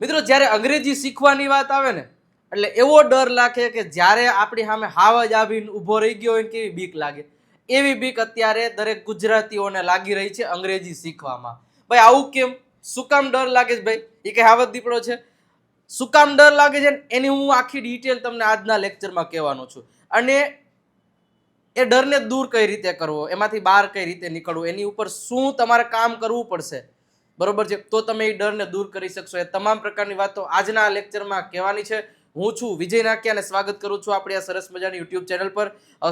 મિત્રો જ્યારે અંગ્રેજી શીખવાની વાત આવે ને એટલે એવો ડર લાગે કે જ્યારે આપણી સામે હાવ જ આવીને ઊભો રહી ગયો હોય કેવી બીક લાગે, એવી બીક અત્યારે દરેક ગુજરાતીઓને લાગી રહી છે અંગ્રેજી શીખવામાં. ભાઈ આવું કેમ, શું કામ ડર લાગે છે ભાઈ? એ કઈ હાવત દીપડો છે? શું કામ ડર લાગે છે એની હું આખી ડિટેલ તમને આજના લેક્ચરમાં કહેવાનો છું. અને એ ડરને દૂર કઈ રીતે કરવો, એમાંથી બહાર કઈ રીતે નીકળવું, એની ઉપર શું તમારે કામ કરવું પડશે, બરોબર છે, તો તમે એ ડરને દૂર કરી શકશો. એ તમામ પ્રકારની વાતો આજના લેક્ચરમાં કહેવાની છે. હું છું વિજય નાકિયા અને સ્વાગત કરું છું આપણી આ સરસ મજાની યુટ્યુબ ચેનલ પર.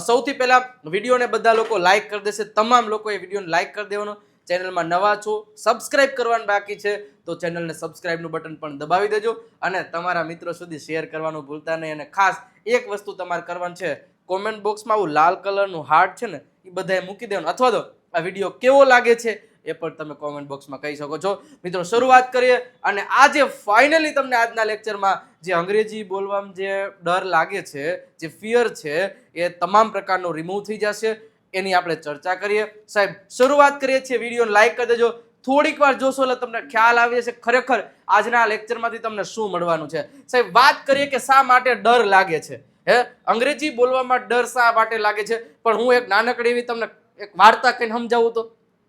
સૌથી પહેલા વિડીયોને બધા લોકો લાઈક કરી દેશે. તમામ લોકોએ વિડીયોને લાઈક કરી દેવાનો. ચેનલમાં નવા છો, સબસ્ક્રાઇબ કરવાનું બાકી છે તો ચેનલને સબસ્ક્રાઇબનું બટન પણ દબાવી દેજો અને તમારા મિત્રો સુધી શેર કરવાનું ભૂલતા નહીં. અને ખાસ એક વસ્તુ તમારે કરવાની છે, કોમેન્ટ બોક્સમાં આવું લાલ કલરનું હાર્ટ છે ને એ બધાએ મૂકી દેવાનું, અથવા તો આ વિડીયો કેવો લાગે છે એ પણ તમે કોમેન્ટ બોક્સમાં કહી શકો છો. મિત્રો શરૂઆત કરીએ. અને આજે ફાઇનલી તમને આજના લેક્ચરમાં જે અંગ્રેજી બોલવામાં જે ડર લાગે છે, જે ફિયર છે, એ તમામ પ્રકારનો રિમૂવ થઈ જશે. એની આપણે ચર્ચા કરીએ. સાહેબ શરૂઆત કરીએ છીએ, વિડીયોને લાઈક કરી દેજો. થોડીક વાર જોશો એટલે તમને ખ્યાલ આવી જશે ખરેખર આજના લેક્ચરમાંથી તમને શું મળવાનું છે. સાહેબ વાત કરીએ કે શા માટે ડર લાગે છે. અંગ્રેજી બોલવામાં ડર શા માટે લાગે છે, પણ હું એક નાનકડી એવી તમને એક વાર્તા કહીને સમજાવું તો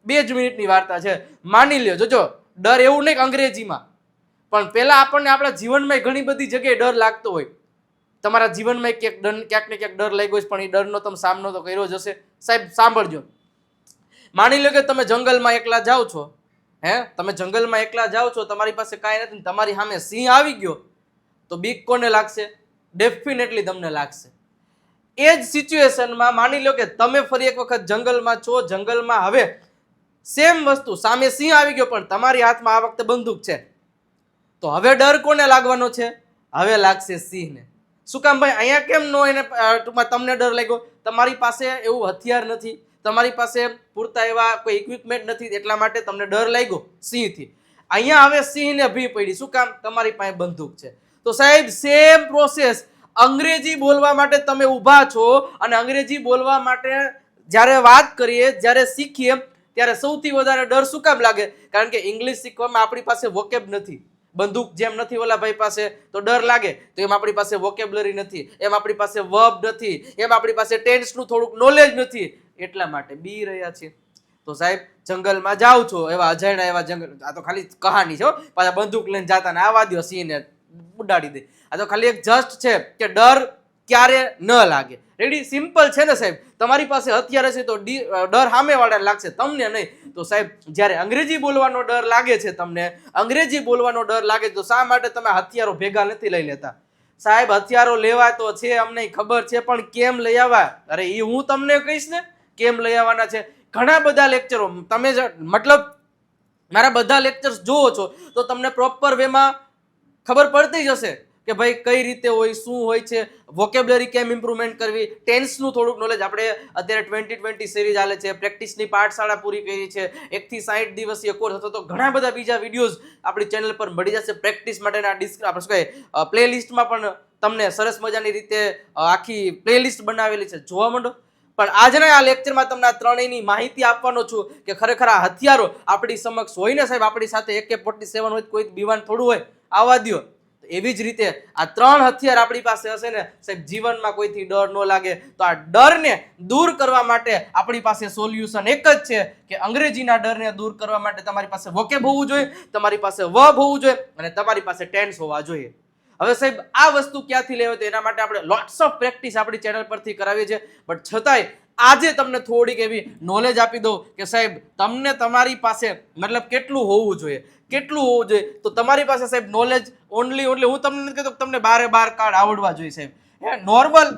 2 જ મિનિટની વાર્તા છે. માની લ્યો, જોજો ડર એવું નહીં કે અંગ્રેજીમાં, પણ પહેલા આપણને આપણા જીવનમાં ઘણી બધી જગ્યાએ ડર લાગતો હોય. તમારા જીવનમાં ક્યાંક ને ક્યાંક ડર લાગ્યો છે, પણ એ ડરનો તમે સામનો તો કર્યો જ હશે. સાહેબ સાંભળજો, માની લો કે તમે જંગલમાં એકલા જાઓ છો. તમે જંગલમાં એકલા જાઓ છો, તમારી પાસે કાંઈ નથી, તમારી સામે સિંહ આવી ગયો તો બીક કોને લાગશે? ડેફિનેટલી તમને લાગશે. એ જ સિચ્યુએશનમાં માની લો કે તમે ફરી એક વખત જંગલમાં છો. જંગલમાં હવે સેમ વસ્તુ, સામે સિંહ આવી ગયો પણ તમારી હાથમાં આ વખતે બંદૂક છે. તો હવે ડર કોને લાગવાનો છે? હવે લાગશે સિંહને. શું કામ ભાઈ? અહીંયા કેમ નો એને ટૂંકમાં તમને ડર લાગ્યો? તમારી પાસે એવું હથિયાર નથી, તમારી પાસે પૂરતા એવા કોઈ ઇક્વિપમેન્ટ નથી, એટલા માટે તમને ડર લાગ્યો સિંહથી. અહીંયા હવે સિંહને ભી પડી. શું કામ? તમારી પાસે બંદૂક છે. તો સાહેબ સેમ પ્રોસેસ, અંગ્રેજી બોલવા માટે તમે ઊભા છો અને અંગ્રેજી બોલવા માટે જ્યારે વાત કરીએ, જ્યારે શીખીએ, ત્યારે સૌથી વધારે ડર શું કામ લાગે? કારણ કે ઇંગ્લિશ શીખવામાં આપણી પાસે વોકેબ નથી. બંદૂક જેમ નથી ઓલા ભાઈ પાસે તો ડર લાગે, તો એમ આપણી પાસે વોકેબ્યુલરી નથી, એમ આપણી પાસે વર્બ નથી, એમ આપણી પાસે ટેન્સનું થોડુંક નોલેજ નથી, એટલા માટે બી રહ્યા છે. તો સાહેબ જંગલમાં જાઓ છો, એવા અજાણ્યા એવા જંગલ, આ તો ખાલી કહાની છે, પાછા બંદૂક લઈને જાતા ને આવા દો સિંહને ઉડાડી દે. આ તો ખાલી એક જસ્ટ છે કે ડર ક્યારે ન લાગે. રેડી? સિમ્પલ છે ને સાહેબ. તમારી પાસે હથિયાર હશે તો ડર સામેવાળાને લાગશે, તમને નહીં. તો સાહેબ જ્યારે અંગ્રેજી બોલવાનો ડર લાગે છે, તમને અંગ્રેજી બોલવાનો ડર લાગે છે, તો શા માટે તમે હથિયારો ભેગા નથી લઈ લેતા? સાહેબ હથિયારો લેવા તો છે, અમને ખબર છે, પણ કેમ લઈ આવવા? અરે એ હું તમને કહીશ ને કેમ લઈ આવવાના છે. ઘણા બધા લેક્ચરો તમે મતલબ મારા બધા લેક્ચર્સ જોવો છો તો તમને પ્રોપર વેમાં ખબર પડતી જ હશે કે ભાઈ કઈ રીતે હોય, શું હોય છે, વોકેબ્યુલરી કેમ ઇમ્પ્રુવમેન્ટ કરવી, ટેન્સનું થોડુંક નોલેજ. આપણે અત્યારે 2020 સિરીઝ ચાલે છે, પ્રેક્ટિસની પાઠશાળા પૂરી કરી છે, 1 થી 60 દિવસીય કોર્સ હતો. તો ઘણા બધા બીજા વિડીયોઝ આપણી ચેનલ પર મળી જશે. પ્રેક્ટિસ માટેના આપણે શું કહે પ્લેલિસ્ટમાં પણ તમને સરસ મજાની રીતે આખી પ્લેલિસ્ટ બનાવેલી છે, જોવા માંડો. પણ આજના આ લેક્ચરમાં તમને આ ત્રણેયની માહિતી આપવાનો છું કે ખરેખર આ હથિયારો આપણી સમક્ષ હોય ને સાહેબ, આપણી સાથે AK-47 હોય, કોઈ દીવાન થોડું હોય, આવવા દો. એવી જ રીતે આ 3 હથિયાર આપણી પાસે હશે ને સાહેબ, જીવનમાં કોઈથી ડર ન લાગે. તો આ ડરને દૂર કરવા માટે આપણી પાસે સોલ્યુશન એક જ છે કે અંગ્રેજીના ડરને દૂર કરવા માટે તમારી પાસે વોકેબ હોવું જોઈએ, તમારી પાસે વર્બ હોવું જોઈએ અને તમારી પાસે ટેન્સ હોવા જોઈએ. હવે સાહેબ આ વસ્તુ ક્યાંથી લેવો? તો એના માટે આપણે લોટ્સ ઓફ પ્રેક્ટિસ આપણી ચેનલ પરથી કરાવીએ છીએ. બટ છતાંય આજે તમને થોડીક એવી નોલેજ આપી દઉં કે સાહેબ તમને તમારી પાસે મતલબ કેટલું હોવું જોઈએ, કેટલું હોવું જોઈએ. તો તમારી પાસે સાહેબ નોલેજ ઓનલી હું તમને નથી કહેતો તમને 12 કાર્ડ આવડવા જોઈએ સાહેબ. નોર્મલ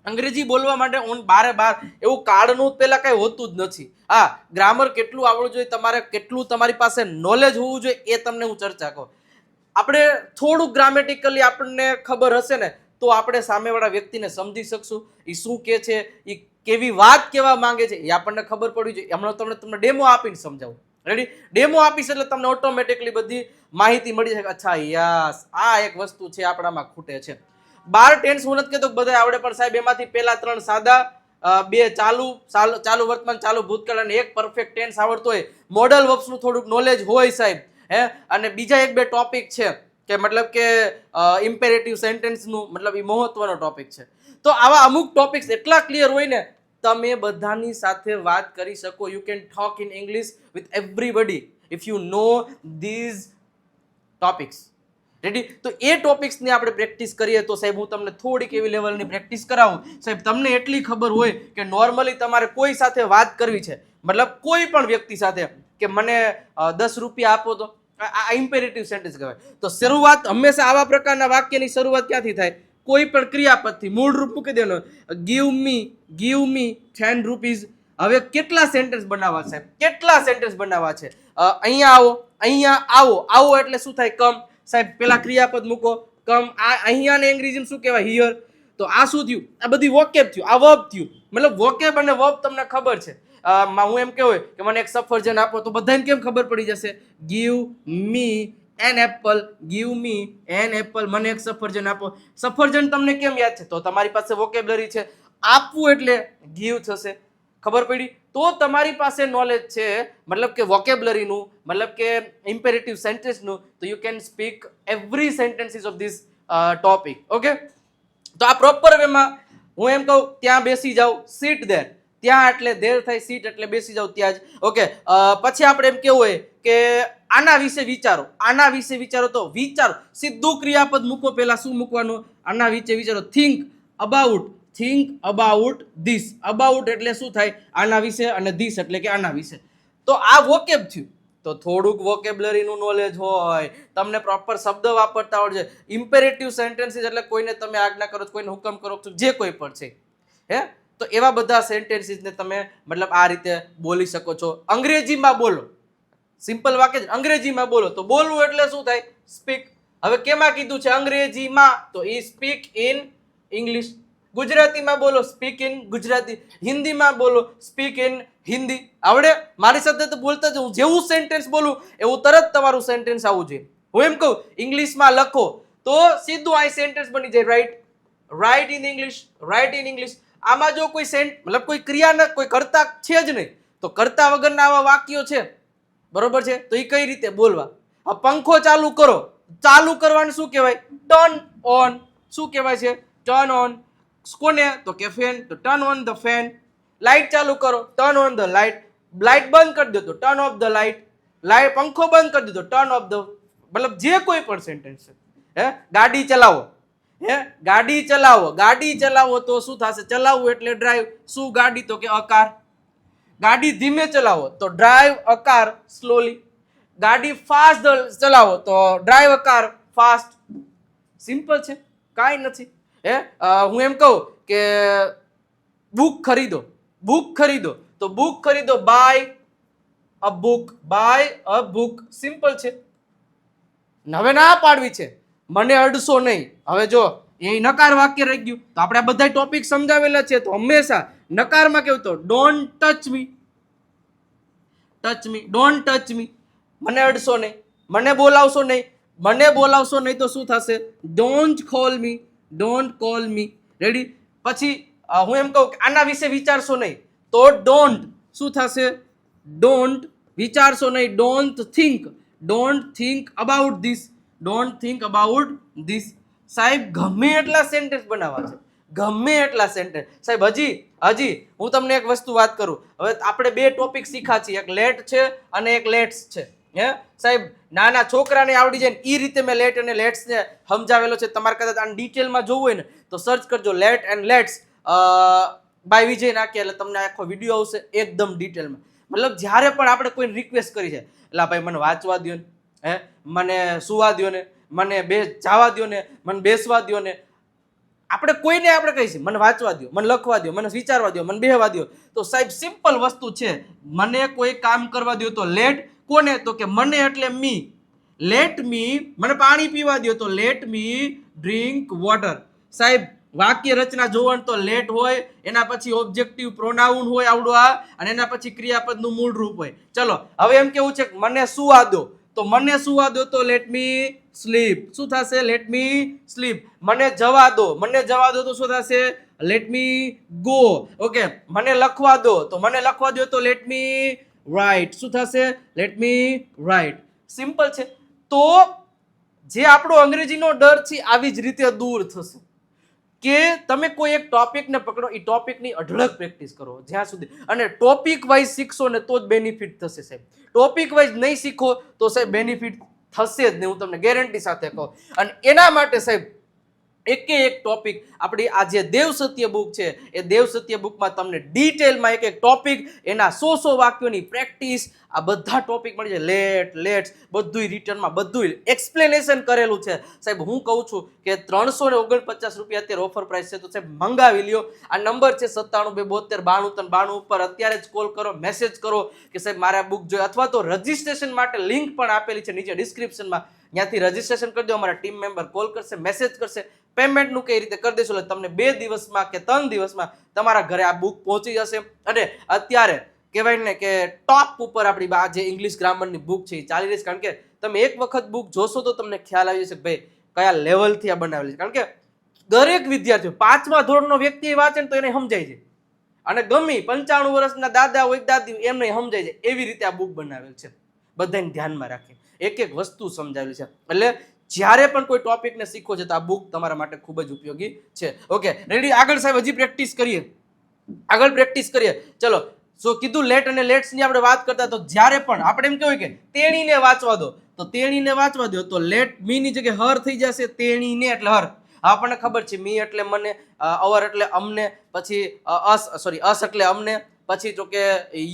અંગ્રેજી બોલવા માટે 12 એવું કાર્ડનું પેલા કઈ હોતું જ નથી. હા, ગ્રામર કેટલું આવડવું જોઈએ, તમારે કેટલું તમારી પાસે નોલેજ હોવું જોઈએ એ તમને હું ચર્ચા કહું. આપણે થોડું ગ્રામેટિકલી આપણને ખબર હશે ને તો આપણે સામેવાળા વ્યક્તિને સમજી શકશું, એ શું કહે છે, એ કેવી વાત કહેવા માંગે છે એ આપણને ખબર પડવી જોઈએ. હમણાં તમને ડેમો આપીને સમજાવું. રેડી? ડેમો આપીશ એટલે તમને ઓટોમેટિકલી બધી માહિતી મળી જાય. અચ્છા યસ, આ એક વસ્તુ છે આપણામાં ખૂટે છે. 12 ટેન્સ હું નથી કહેતો બધા આવડે, પણ સાહેબ એમાંથી પેલા 3 સાદા, 2 ચાલુ વર્તમાન, ચાલુ ભૂતકાળ અને 1 પરફેક્ટ ટેન્સ આવડતો હોય, મોડલ વર્બ્સનું થોડુંક નોલેજ હોય સાહેબ. અને બીજા 1-2 ટોપિક છે કે મતલબ કે ઇમ્પેરેટિવ સેન્ટેન્સનું મતલબ એ મહત્વનો ટોપિક છે. તો આવા અમુક ટોપિક્સ એટલા ક્લિયર હોય ને, તમે બધાની સાથે વાત કરી શકો. You can talk in English with everybody if you know these topics. Ready? તો એ ટોપિક્સની આપણે પ્રેક્ટિસ કરીએ તો સાહેબ હું તમને થોડીક એવી લેવલની પ્રેક્ટિસ કરાવું. સાહેબ તમને એટલી ખબર હોય કે નોર્મલી તમારે કોઈ સાથે વાત કરવી છે, મતલબ કોઈ પણ વ્યક્તિ સાથે, કે મને 10 રૂપિયા આપો, તો આ ઇમ્પેરેટિવ સેન્ટેન્સ કહેવાય. તો શરૂઆત હંમેશા આવા પ્રકારના વાક્યની શરૂઆત ક્યાંથી થાય? કોઈ પણ ક્રિયાપદથી. મૂળ રૂપ મૂકી દેવાનું. Give me 10 rupees. હવે કેટલા સેન્ટેન્સ બનાવવા સાહેબ? કેટલા સેન્ટેન્સ બનાવવા છે? અહીંયા આવો, અહીંયા આવો. આવો એટલે શું થાય? કમ. સાહેબ પેલા ક્રિયાપદ મૂકો, કમ. આ અહીંયા ને અંગ્રેજીમાં શું કહેવાય? હિયર. તો આ શું થયું? આ બધી વોકેબ થયું, આ વર્બ થયું. મતલબ વોકેબ અને વર્બ તમને ખબર છે. હું એમ કહેવાય કે મને એક સફરજન આપો, તો બધાને કેમ ખબર પડી જશે? Give me an apple. Give me an apple. મને એક સફરજન આપો. સફરજન તમને કેમ યાદ છે? તો તમારી પાસે વોકેબલરી છે. આપવું એટલે ગીવ થશે. ખબર પડી? તો તમારી પાસે નોલેજ છે, મતલબ કે વોકેબલરીનું, મતલબ કે ઇમ્પેરેટિવ સેન્ટેન્સનું. તો you can speak every sentences of this topic. Okay? તો આ પ્રોપર વેમાં હું એમ કહું, ત્યાં બેસી જાઓ, સીટ ધેર. ત્યાં એટલે ધેર થાય, સીટ એટલે બેસી જાઓ ત્યાં જ. ઓકે? પછી આપણે એમ કેવું હોય કે આના વિશે વિચારો. આના વિશે વિચારો. તો વિચારો, સીધું ક્રિયાપદ મૂકો. પહેલા શું મૂકવાનું? આના વિશે વિચારો. Think about. Think about this. About એટલે શું થાય? આના વિશે. અને ધીસ એટલે કે આના વિશે. તો આ વોકેબ થયું. તો થોડુંક વોકેબલરીનું નોલેજ હોય, તમને પ્રોપર શબ્દ વાપરતા આવડે. ઇમ્પેરેટિવ સેન્ટેન્સીસ એટલે કોઈને તમે આજ્ઞા કરો, કોઈને હુકમ કરો છો, જે કોઈ પણ છે, હે, તો એવા બધા સેન્ટેન્સીસને તમે મતલબ આ રીતે બોલી શકો છો. અંગ્રેજીમાં બોલો. સિમ્પલ વાક્ય છે, અંગ્રેજીમાં બોલો. તો બોલવું એટલે શું થાય? સ્પીક. હવે કેમાં કીધું છે? અંગ્રેજીમાં. તો ઈ સ્પીક ઇન ઇંગ્લિશ. ગુજરાતીમાં બોલો, સ્પીક ઇન ગુજરાતી. હિન્દીમાં બોલો, સ્પીક ઇન હિન્દી. આવડે? મારી સાથે તો બોલતા જ. હું જેવું સેન્ટેન્સ બોલું એવું તરત તમારું સેન્ટેન્સ આવવું જોઈએ. હું એમ કહું ઇંગ્લિશમાં લખો તો સીધું આ સેન્ટેન્સ બની જાય. Right. Write in English. Write in English. આમાં જો કોઈ મતલબ કોઈ ક્રિયા, કોઈ કર્તા છે જ નહીં, તો કર્તા વગરના આવા વાક્યો છે, બરોબર છે, તો એ કઈ રીતે બોલવા? આ પંખો ચાલુ કરો. ચાલુ કરવાનું શું કહેવાય? Turn on. શું કહેવાય છે? Turn on. કોને? તો કે ફેન. તો turn on the fan. Light ચાલુ કરો. Turn on the light. Light બંધ કરી દો તો turn off the light. Light પંખો બંધ કરી દીધો, ટર્ન ઓફ ધ. મતલબ જે કોઈ પણ સેન્ટેન્સ છે. હે, ગાડી ચલાવો. હે, ગાડી ચલાવો. ગાડી ચલાવો તો શું થશે? ચલાવવું એટલે ડ્રાઈવ. શું ગાડી? તો કે અ કાર. ગાડી ધીમે ચલાવો તો ડ્રાઈવ અ કાર સ્લોલી. ગાડી ફાસ્ટ ચલાવો તો drive a car fast. Simple છે, કાંઈ નથી. હે, હું એમ કહું કે બુક ખરીદો. બુક ખરીદો તો બુક ખરીદો. Buy a book. Buy a book. Simple છે. હવે ના પાડવી છે, મને અડશો નહીં. હવે જો એ નકાર વાક્ય રહી ગયું. તો આપણે બધા ટોપિક સમજાવેલા છે. તો હંમેશા નકારમાં કેવું? તો don't touch me. Touch me. Don't touch me. મને અડશો નહીં, મને બોલાવશો નહીં. મને બોલાવશો નહીં તો શું થશે? Don't call me. Don't call me. Ready? પછી હું એમ કહું કે આના વિશે વિચારશો નહીં, તો ડોન્ટ. શું થશે? ડોન્ટ. વિચારશો નહીં. Don't think. Don't think about this. Don't think about this. સાહેબ ગમે એટલા સેન્ટેન્સ બનાવવા છે, ગમે એટલા સેન્ટેન્સ. સાહેબ હજી હું તમને એક વસ્તુ વાત કરું. હવે આપણે બે ટોપિક શીખ્યા છીએ, એક લેટ છે અને એક લેટ્સ છે. હે સાહેબ, નાના છોકરાને આવડી જાય ને એ રીતે મેં લેટ અને લેટ્સ ને સમજાવેલો છે. તમારે કદાચ આને ડિટેલમાં જોવું હોય ને તો સર્ચ કરજો, લેટ એન્ડ લેટ્સ બાય વિજય નાખીએ એટલે તમને આખો વિડીયો આવશે એકદમ ડિટેલમાં. મતલબ જ્યારે પણ આપણે કોઈને રિક્વેસ્ટ કરી છે, એટલે ભાઈ મને વાંચવા દો ને, હે, મને સુવા દો ને, મને જવા દો ને, મને બેસવા દો ને. આપણે કોઈને આપણે કહીશું મને વાંચવા દો, મને લખવા દો, મને વિચારવા દો, મને બેહવા દો. તો સાહેબ સિમ્પલ વસ્તુ છે. મને કોઈ કામ કરવા દો તો લેટ. કોને? તો કે મને એટલે મી. Let me. મને પાણી પીવા દો તો લેટ મી ડ્રિંક વોટર. સાહેબ વાક્ય રચના જોવાનું તો લેટ હોય, એના પછી ઓબ્જેક્ટિવ પ્રોનાઉન હોય આવડું આ, અને એના પછી ક્રિયાપદનું મૂળ રૂપ હોય. ચલો હવે એમ કેવું છે કે મને સુવા દો, તો મને સુવા દો તો લેટ મી સ્લીપ. શું થશે? Let me sleep. મને જવા દો. મને જવા દો તો શું થશે? Let me go. ઓકે. મને લખવા દો તો મને લખવા દો તો લેટ મી રાઇટ. શું થશે? લેટ મી રાઇટ. સિમ્પલ છે. તો જે આપણો અંગ્રેજીનો ડર છે આવી જ રીતે દૂર થશે કે તમે કોઈ એક ટોપિકને પકડો, એ ટોપિકની અઢળક પ્રેક્ટિસ કરો જ્યાં સુધી, અને ટોપિક વાઇઝ શીખશો ને તો જ બેનિફિટ થશે સાહેબ. ટોપિક વાઇઝ નહીં શીખો તો સાહેબ બેનિફિટ થશે જ નહીં, હું તમને ગેરંટી સાથે કહું. અને એના માટે સાહેબ એકે એક ટોપિક આપણી આ જે દેવ સત્ય બુક છે એ દેવ સત્ય બુકમાં તમને ડિટેલમાં એક એક ટોપિક, એના 100 વાક્યોની પ્રેક્ટિસ, આ બધા ટોપિક મળી જાય. લેટ્સ બધુંય રિટર્નમાં બધુંય એક્સપ્લેનેશન કરેલું છે સાહેબ. હું કહું છું કે 349 રૂપિયા અત્યારે ઓફર પ્રાઇસ છે, તો સાહેબ મંગાવી લ્યો. આ નંબર છે 97 272 93 92 ઉપર અત્યારે જ કોલ કરો, મેસેજ કરો કે સાહેબ મારે આ બુક જોઈએ, અથવા તો રજિસ્ટ્રેશન માટે લિંક પણ આપેલી છે નીચે ડિસ્ક્રિપ્શનમાં, ત્યાંથી રજિસ્ટ્રેશન કરી દો. અમારા ટીમ મેમ્બર કોલ કરશે, મેસેજ કરશે. પેમેન્ટનું કઈ રીતે કરી દેશો એટલે તમને 2 દિવસમાં કે 3 દિવસમાં તમારા ઘરે આ બુક પહોંચી જશે. અને અત્યારે કહેવાય ને કે ટોપ ઉપર આપણી આ જે ઇંગ્લિશ ગ્રામરની બુક છે એ ચાલી રહી છે, કારણ કે તમે એક વખત બુક જોશો તો તમને ખ્યાલ આવી જશે કે ભાઈ કયા લેવલથી આ બનાવેલી છે. કારણ કે દરેક વિદ્યાર્થીઓ 5મા ધોરણનો વ્યક્તિ વાંચે ને તો એને સમજાય છે, અને ગમી 95 વર્ષના દાદા હોય દાદી એમને સમજાય છે, એવી રીતે આ બુક બનાવેલ છે. બધાને ધ્યાનમાં રાખી એક એક વસ્તુ સમજાવેલી છે. એટલે જ્યારે પણ કોઈ ટોપિકને શીખવો છે તો આ બુક તમારા માટે ખૂબ જ ઉપયોગી છે. ઓકે રેડી, આગળ સાહેબ હજી પ્રેક્ટિસ કરીએ, આગળ પ્રેક્ટિસ કરીએ. ચલો, સો કીધું લેટ અને લેટ્સ ની આપણે વાત કરતા, તો જ્યારે પણ આપણે એમ કહેવાય કે તેણીને વાંચવા દો, તો તેણીને વાંચવા દો તો લેટ મી ની જગ્યાએ હર થઈ જશે, તેણીને એટલે હર. આપણને ખબર છે મી એટલે મને, અવર એટલે અમને, પછી અસ એટલે અમને, પછી તો કે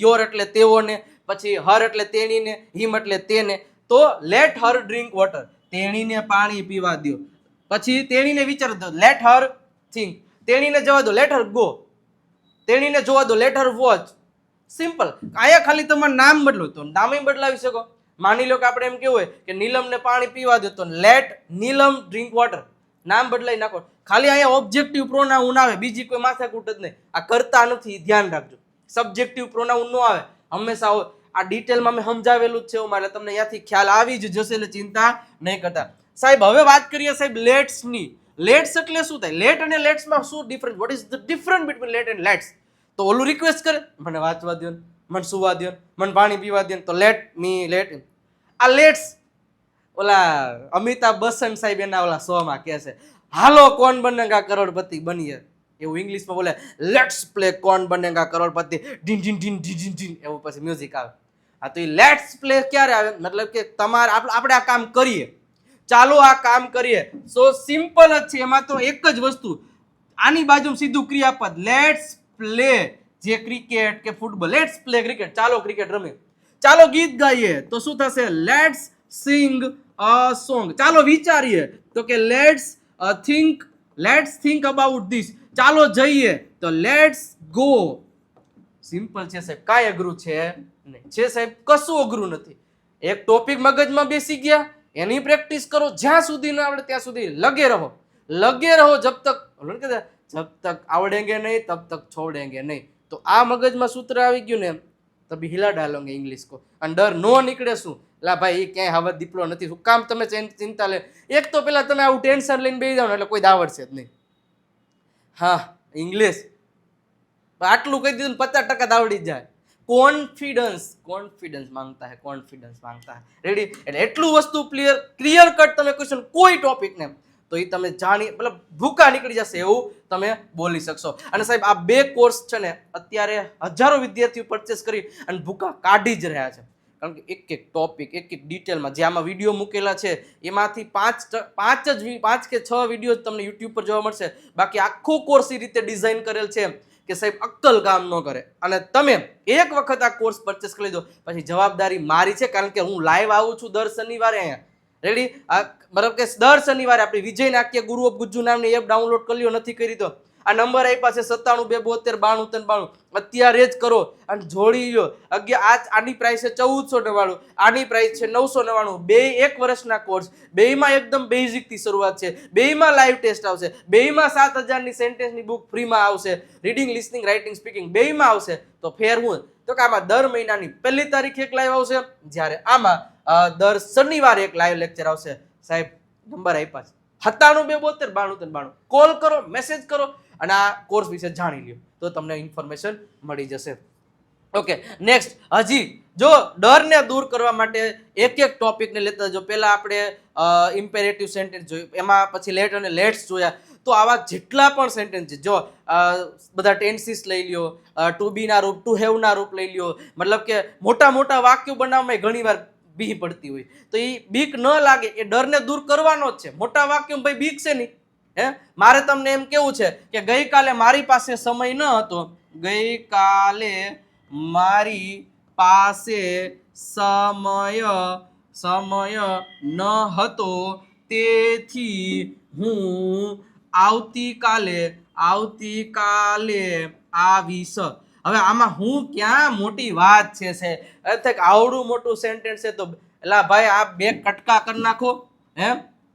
યોર એટલે તેઓને, પછી હર એટલે તેણીને, હિમ એટલે તેને. તો લેટ હર ડ્રિંક વોટર, તેણીને પાણી પીવા દો. પછી તેણીને વિચાર દો, લેટ હર થિંક, તેણીને જવા દો, લેટ હર ગો, તેણીને જોવા દો, લેટ હર વોચ. સિમ્પલ. આયા ખાલી તમારું નામ બદલો તો નામે બદલાવી શકો. માની લો કે આપણે એમ કેવું હોય કે નીલમને પાણી પીવા દો, તો લેટ નીલમ ડ્રિંક વોટર, નામ બદલાઈ નાખો. ખાલી અહીંયા ઓબ્જેક્ટિવ પ્રોનાઉન આવે, બીજી કોઈ માથાકૂટ જ નહીં. આ કરતા નથી, ધ્યાન રાખજો. સબ્જેક્ટિવ પ્રોનાઉન નો આવે હંમેશા. આ ડિટેલમાં મેં સમજાવેલું જ છે એટલે તમને ત્યાંથી ખ્યાલ આવી જ જશે, એટલે ચિંતા નહીં કરતા. સાહેબ હવે વાત કરીએ સાહેબ લેટ્સ ની. લેટ્સ એટલે શું થાય? લેટ અને લેટ્સ માં શું difference? What is the difference between let and let's? તો ઓલું રિક્વેસ્ટ કરે, મને વાંચવા દો, મને સુવા દો, મને પાણી પીવા દો, તો લેટ મી લેટ. આ લેટ્સ ઓલા અમિતાભ બચ્ચન સાહેબ એના ઓલા શો માં કહે છે, હાલો કોણ બનેગા કરોડપતિ બનીએ, એવું ઇંગ્લિશમાં બોલે. લેટ્સ પ્લે કોણ બનેગા કરોડપતિ, ઢીન ઢીન ઢીન ઢીન ઢીન, એવું પછી મ્યુઝિક આવે. હા, તો એ લેટ્સ પ્લે ક્યારે આવે? મતલબ કે તમારે આપણે આ કામ કરીએ, ચાલો આ કામ કરીએ. સો સિમ્પલ જ છે, એમાં તો એક જ વસ્તુ, આની બાજુ સીધું ક્રિયાપદ લેટ્સ પ્લે, જે ક્રિકેટ કે ફૂટબોલ, લેટ્સ પ્લે ક્રિકેટ, ચાલો ક્રિકેટ રમે. ચાલો ગીત ગાઈએ તો શું થશે? Let's sing a song. ચાલો વિચારીએ તો કે લેટ્સ થિંક અબાઉટ ધીસ. ચાલો જઈએ તો લેટ્સ ગો. સિમ્પલ છે સાહેબ, કાંઈ અઘરું છે નહીં. છે સાહેબ, કશું અઘરું નથી. એક ટોપિક મગજમાં બેસી ગયા, એની પ્રેક્ટિસ કરો, જ્યાં સુધી ના આવડે ત્યાં સુધી લગે રહો. જબ તક આવડેંગે નહીં તબ તક છોડેંગે નહીં. તો આ મગજમાં સૂત્ર આવી ગયું ને, તभी हिला डालोगे इंग्लिश को. અને ડર નો નીકળે શું? લા ભાઈ એ ક્યાંય હવે દીપલો નથી, શું કામ તમે ચિંતા લે? એક તો પેલા તમે આવું ટેન્શન લઈને બેસી જાવ ને એટલે કોઈ આવડશે જ નહીં. હા, ઇંગ્લિશ આટલું કહી દીધું 50% આવડી જાય. કોન્ફિડન્સ માંગતા હે, કોન્ફિડન્સ માંગતા હે. રેડી? એટલે એટલું વસ્તુ ક્લિયર કટ તમે ક્વેશ્ચન કોઈ ટોપિક ને તો એ તમે જાણી મતલબ ભૂકા નીકળી જશે એવું તમે બોલી શકશો. અને સાહેબ આ 2 કોર્સ છે ને અત્યારે હજારો વિદ્યાર્થીઓ પરચેસ કરી અને ભૂકા કાઢી જ રહ્યા છે. કારણ કે એક એક ટોપિક, એક એક ડિટેલમાં જે આમાં વિડીયો મૂકેલા છે એમાંથી 5 કે 6 વિડીયો તમને યુટ્યુબ પર જોવા મળશે. બાકી આખો કોર્સ એ રીતે ડિઝાઇન કરેલ છે કે સાહેબ અક્કલ કામ ન કરે. અને તમે એક વખત આ કોર્સ પરચેસ કરી દો પછી જવાબદારી મારી છે, કારણ કે હું લાઈવ આવું છું દર શનિવારે અહીંયા. રેડી? બરાબર કે દર શનિવારે આપણી વિજય નાટ્ય ગુરુ ઓફ ગુજ્જુ નામની એપ ડાઉનલોડ કરી લો, નથી કરી તો આ નંબર આપ્યા છે 97 272 92 93 92, અત્યારે જ કરો અને જોડી લો. આની પ્રાઇસ છે 1499, આની પ્રાઇસ છે 999. બે 1 વર્ષના કોર્સ, બેયમાં એકદમ બેઝિક થી શરૂઆત છે, બેયમાં લાઈવ ટેસ્ટ આવશે, બેયમાં 7000 ની સેન્ટેન્સની બુક ફ્રીમાં આવશે, રીડિંગ લિસનિંગ રાઇટિંગ સ્પીકિંગ બેયમાં આવશે. તો ફેર હું તો કે આમાં દર મહિનાની 1લી તારીખે એક લાઈવ આવશે, જ્યારે આમાં દર શનિવારે એક લાઈવ લેક્ચર આવશે. સાહેબ નંબર આપ્યા છે 97 272 92 93. કોલ કરો, મેસેજ કરો અને આ કોર્સ વિશે જાણી લ્યો તો તમને ઇન્ફોર્મેશન મળી જશે. Okay, next. હજી જો ડરને દૂર કરવા માટે એક એક ટોપિકને લેતા જો પહેલા આપણે ઇમ્પેરેટિવ સેન્ટેન્સ જોયું, એમાં પછી લેટ અને લેટ્સ જોયા. તો આવા જેટલા પણ સેન્ટેન્સ છે જો બધા ટેન્સીસ લઈ લ્યો, ટુ બી ના રૂપ, ટુ હેવ ના રૂપ લઈ લ્યો, મતલબ કે મોટા મોટા વાક્યો બનાવવામાં ઘણી વાર બીક પડતી હોય, તો એ બીક ન લાગે એ ડરને દૂર કરવાનો જ છે. મોટા વાક્યો ભાઈ બીક છે નહીં. મારે તમને એમ કેવું છે કે ગઈકાલે મારી પાસે સમય ન હતો, ગઈકાલે મારી પાસે સમય ન હતો, તેથી હું આવતીકાલે આવીશ. હવે આમાં હું ક્યાં મોટી વાત છે આવડું મોટું સેન્ટેન્સ છે તો એલા ભાઈ આ બે કટકા કરી નાખો,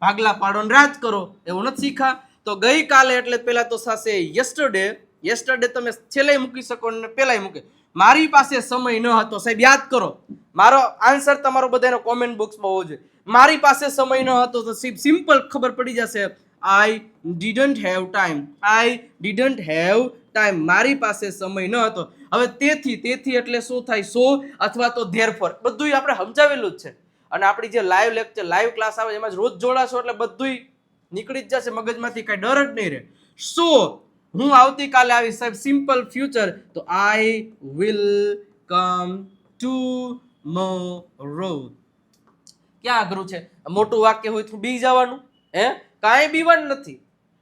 ભાગલા પાડો ને રાજ કરો, એવું નથી શીખા. તો ગઈકાલે એટલે પેલા તો થશે યસ્ટરડે તમે છેલ્લે મૂકી શકો ને પેલા મૂકે. મારી પાસે સમય ન હતો, સાહેબ યાદ કરો, મારો આન્સર તમારો બધાનો કોમેન્ટ બોક્સમાં હોવો જોઈએ. મારી પાસે સમય ન હતો તો સિમ્પલ ખબર પડી જશે, I didn't have time. મારી પાસે સમય ન હતો. હવે તેથી એટલે શું થાય? સો અથવા તો ધેરફોર, બધું આપણે સમજાવેલું જ છે. અને આપણી જે લાઈવ ક્લાસ આવે એમાં રોજ જોડાશો એટલે બધું નીકળી જ જશે મગજમાંથી, કઈ ડર જ નહીં રહે. સો હું આવતીકાલે આવીશ, સાહેબ સિમ્પલ ફ્યુચર, તો I will come tomorrow. ક્યાં અઘરું છે? મોટું વાક્ય હોય તો બી જવાનું, કાંઈ બીવાનું નથી.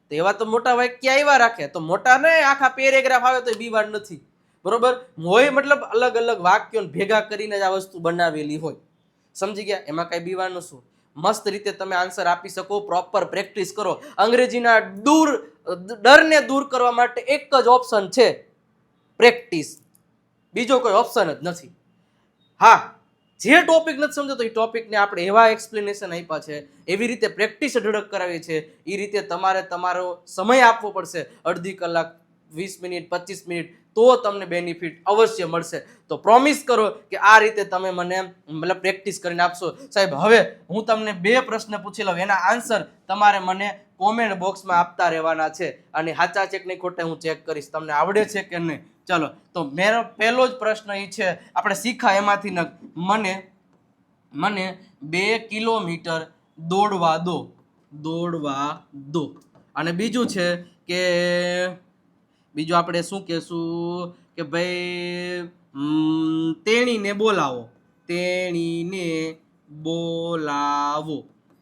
તો એવા તો મોટા વાક્ય આવ્યા રાખે, તો મોટા ને આખા પેરેગ્રાફ આવે તો બીવાનું નથી, બરોબર? હોય મતલબ અલગ અલગ વાક્યો ભેગા કરીને જ આ વસ્તુ બનાવેલી હોય. સમજી ગયા? એમાં કઈ બીવાનું શું? મસ્ત રીતે તમે આન્સર આપી શકો, પ્રોપર પ્રેક્ટિસ કરો. અંગ્રેજીના ડરને દૂર કરવા માટે એક જ ઓપ્શન છે, પ્રેક્ટિસ. બીજો કોઈ ઓપ્શન જ નથી. હા, જે ટોપિક નથી સમજતો એ ટોપિકને આપણે એવા એક્સપ્લેનેશન આપ્યા છે, એવી રીતે પ્રેક્ટિસ ઢળક કરાવી છે, એ રીતે તમારે તમારો સમય આપવો પડશે, અડધી કલાક, 20 મિનિટ, 25 મિનિટ, તો તમને બેનિફિટ અવશ્ય મળશે. તો પ્રોમિસ કરો કે આ રીતે તમે મને મતલબ પ્રેક્ટિસ કરીને આપશો. સાહેબ હવે હું તમને 2 પ્રશ્ન પૂછી લઉં, એના આન્સર તમારે મને કોમેન્ટ બોક્સમાં આપતા રહેવાના છે, અને સાચા છે કે નહીં ખોટા હું ચેક કરીશ, તમને આવડે છે કે નહીં. ચલો, તો મેરો પહેલો જ પ્રશ્ન એ છે, આપણે શીખા એમાંથી મને 2 કિલોમીટર દોડવા દો. અને બીજું છે કે બીજું આપણે શું કહેશું કે ભાઈ તેણીને બોલાવો.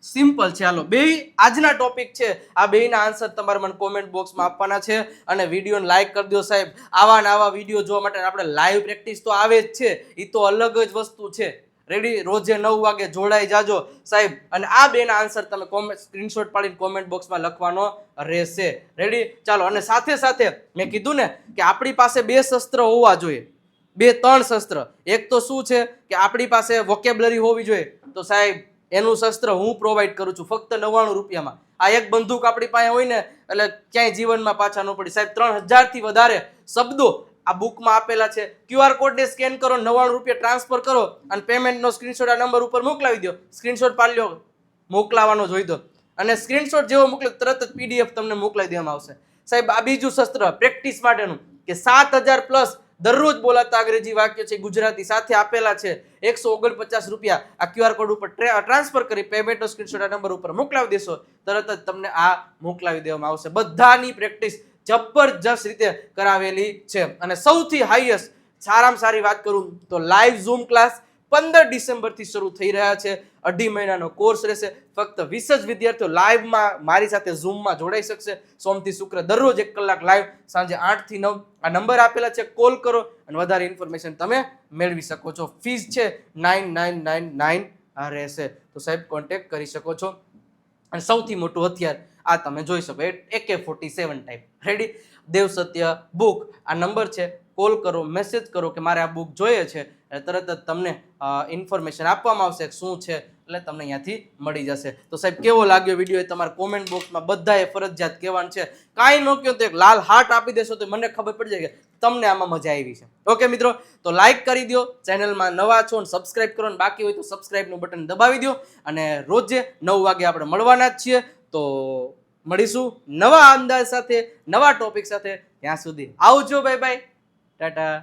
સિમ્પલ છે. હાલો, બે આજના ટોપિક છે, આ બેના આન્સર તમારે મને કોમેન્ટ બોક્સમાં આપવાના છે. અને વિડીયોને લાઈક કરી દો સાહેબ. આવા ને આવા વિડીયો જોવા માટે આપણે લાઈવ પ્રેક્ટિસ તો આવે જ છે, એ તો અલગ જ વસ્તુ છે. રેડી? રોજે 9 વાગે જોડાઈ જાજો સાહેબ. અને આ બેના આન્સર તમે સ્ક્રીનશોટ પાડીને કોમેન્ટ બોક્સમાં લખવાનો રહેશે. રેડી? ચાલો, અને સાથે સાથે મેં કીધું ને કે આપણી પાસે 2 શસ્ત્ર હોવા જોઈએ, 2-3 શસ્ત્ર. એક તો શું છે કે આપણી પાસે વોકેબ્લરી હોવી જોઈએ, તો સાહેબ એનું શસ્ત્ર હું પ્રોવાઈડ કરું છું ફક્ત 99 રૂપિયામાં. આ એક બંદૂક આપણી પાસે હોય ને એટલે ક્યાંય જીવનમાં પાછા ન પડી સાહેબ. 3000 થી વધારે શબ્દો આ બુકમાં આપેલા છે. QR કોડને સ્કેન કરો, 99 રૂપિયા ટ્રાન્સફર કરો અને પેમેન્ટનો સ્ક્રીનશોટ આ નંબર ઉપર મોકલાવી દો. સ્ક્રીનશોટ પાડી લો, મોકલાવાનો જોઈ દો, અને સ્ક્રીનશોટ જેવો મોકલે તરત જ PDF તમને મોકલાવી દેવામાં આવશે. સાહેબ આ બીજું શસ્ત્ર પ્રેક્ટિસ માટેનું કે 7000 પ્લસ દરરોજ બોલાતા અંગ્રેજી વાક્ય છે ગુજરાતી સાથે આપેલા છે. 149 રૂપિયા આ QR કોડ ઉપર ટ્રાન્સફર કરી પેમેન્ટનો સ્ક્રીનશોટ આ નંબર ઉપર મોકલાવી દેશો, તરત જ તમને આ મોકલાવી દેવામાં આવશે. બધાની પ્રેક્ટિસ જબરજસ્ત રીતે કરાવેલી છે. અને સૌથી હાઈએસ્ટ સારામાં સારી વાત કરું તો લાઈવ ઝૂમ ક્લાસ 15 ડિસેમ્બરથી શરૂ થઈ રહ્યા છે. 2.5 મહિનાનો કોર્સ રહેશે. ફક્ત 20 જ વિદ્યાર્થીઓ લાઈવમાં મારી સાથે ઝૂમમાં જોડાઈ શકશે. સોમથી શુક્ર દરરોજ 1 કલાક લાઈવ, સાંજે 8 થી 9. આ નંબર આપેલા છે, કોલ કરો અને વધારે ઇન્ફોર્મેશન તમે મેળવી શકો છો. ફીસ છે 9999 રહેશે, તો સાહેબ કોન્ટેક્ટ કરી શકો છો. અને સૌથી મોટું હથિયાર આ તમે જોઈ શકો, AK-47 ટાઈપ. રેડી? દેવ સત્ય બુક, આ નંબર છે, કોલ કરો, મેસેજ કરો કે મારે આ બુક જોઈએ છે, તરત જ તમને ઇન્ફોર્મેશન આપવામાં આવશે શું છે, એટલે તમને અહીંયાથી મળી જશે. તો સાહેબ કેવો લાગ્યો વિડીયો એ તમારે કોમેન્ટ બોક્સમાં બધાએ ફરજિયાત કહેવાનું છે. કાંઈ ન કહો તો એક લાલ હાર્ટ આપી દેશો તો મને ખબર પડી જાય કે તમને આમાં મજા આવી છે. ઓકે મિત્રો, તો લાઈક કરી દો, ચેનલમાં નવા છો ને સબસ્ક્રાઇબ કરો, ને બાકી હોય તો સબસ્ક્રાઇબનું બટન દબાવી દો. અને રોજે 9 વાગે આપણે મળવાના જ છીએ. તો મળીશું નવા અંદાજ સાથે, નવા ટોપિક સાથે. ત્યાં સુધી આવજો, બાય બાય, ટાટા.